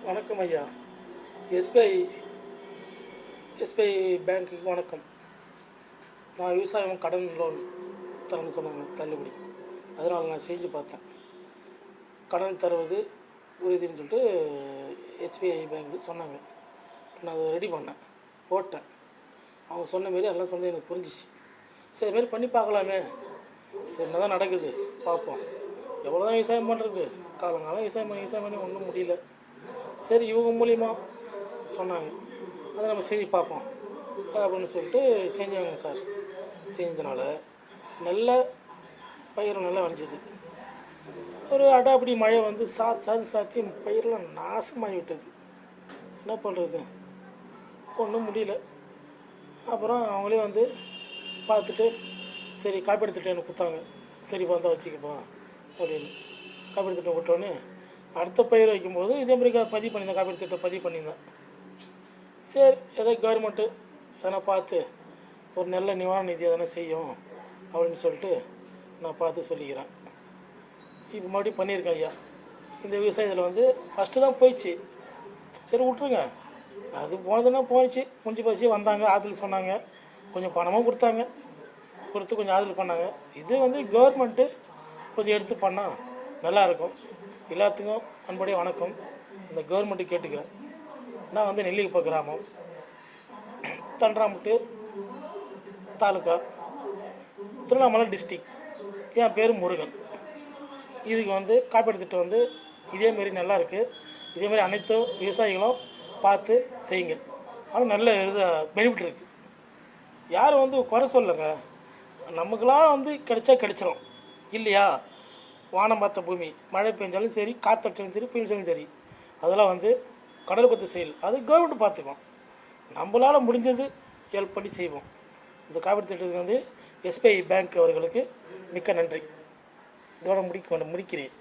வணக்கம் ஐயா. SBI SBI பேங்க்குக்கு வணக்கம். நான் விவசாயம் கடன் லோன் தரேன்னு சொன்னாங்க, தள்ளுபடி. அதனால் நான் செஞ்சு பார்த்தேன். கடன் தருவது உறுதின்னு சொல்லிட்டு எஸ்பிஐ பேங்க்கில் சொன்னாங்க. நான் அதை ரெடி பண்ணேன், போட்டேன். அவங்க சொன்ன மாரி எல்லாம் சொன்னது எனக்கு புரிஞ்சிச்சு. சரி, மாரி பண்ணி பார்க்கலாமே. சரி, என்ன தான் நடக்குது பார்ப்போம். எவ்வளோ தான் விவசாயம் பண்ணுறது, காலங்காலம் விவசாயம் பண்ணி ஒன்றும் முடியல. சரி, இவங்க மூலிமா சொன்னாங்க, அதை நம்ம செஞ்சு பார்ப்போம் அப்படின்னு சொல்லிட்டு செஞ்சாங்க சார். செஞ்சதுனால நல்ல பயிர் நல்லா வளைஞ்சிது. ஒரு அடாப்படி மழை வந்து சாத்தி பயிரெலாம் நாசமாகி விட்டது. என்ன பண்ணுறது, ஒன்றும் முடியல. அப்புறம் அவங்களே வந்து பார்த்துட்டு சரி காப்பீடு திட்டம் எனக்கு கொடுத்தாங்க. சரி பார்த்தா வச்சுக்கப்பா அப்படின்னு காப்பீடு திட்டம் கொடுத்தோன்னே அடுத்த பயிர் வைக்கும்போது இதே மாதிரி பதிவு பண்ணியிருந்தேன், காப்பீடு திட்டம் பதிவு பண்ணியிருந்தேன். சரி, ஏதோ கவர்மெண்ட்டு எதனா பார்த்து ஒரு நல்ல நிவாரண நிதி எதனா செய்யும் அப்படின்னு சொல்லிட்டு நான் பார்த்து சொல்லிக்கிறேன். இப்போ மறுபடியும் பண்ணியிருக்கேன் ஐயா. இந்த விவசாயத்தில் வந்து ஃபஸ்ட்டு தான் போயிடுச்சு. சரி விட்ருங்க, அது போனதுன்னா போயிடுச்சு, முடிஞ்சு போச்சு. வந்தாங்க, ஆதரவு சொன்னாங்க, கொஞ்சம் பணமும் கொடுத்து கொஞ்சம் ஆதரவு பண்ணாங்க. இது வந்து கவர்மெண்ட்டு கொஞ்சம் எடுத்து பண்ணால் நல்லாயிருக்கும். எல்லாத்துக்கும் அன்புடைய வணக்கம். இந்த கவர்மெண்ட்டு கேட்டுக்கிறேன். நான் வந்து நெல்லிக்குப்பம் கிராமம், தண்டராம்பட்டு தாலுக்கா, திருவண்ணாமலை டிஸ்ட்ரிக். என் பேர் முருகன். இதுக்கு வந்து காப்பீடு திட்டம் வந்து இதேமாரி நல்லா இருக்குது. இதேமாரி அனைத்து விவசாயிகளும் பார்த்து செய்யுங்க. ஆனால் நல்ல இது பெனிஃபிட் இருக்குது. யாரும் வந்து குறை சொல்லலைங்க. நமக்கெல்லாம் வந்து கிடைச்சிரும் இல்லையா. வானம் பார்த்த பூமி, மழை பெஞ்சாலும் சரி, காற்றடிச்சாலும் சரி, புயல் சரி, அதெல்லாம் வந்து கடல் கொத்து செயல். அது கவர்மெண்ட் பார்த்துக்கும். நம்மளால் முடிஞ்சது ஹெல்ப் பண்ணி செய்வோம். இந்த காப்பீடு திட்டத்துக்கு வந்து எஸ்பிஐ பேங்க் அவர்களுக்கு மிக்க நன்றி. இதோட முடிக்கிறேன்.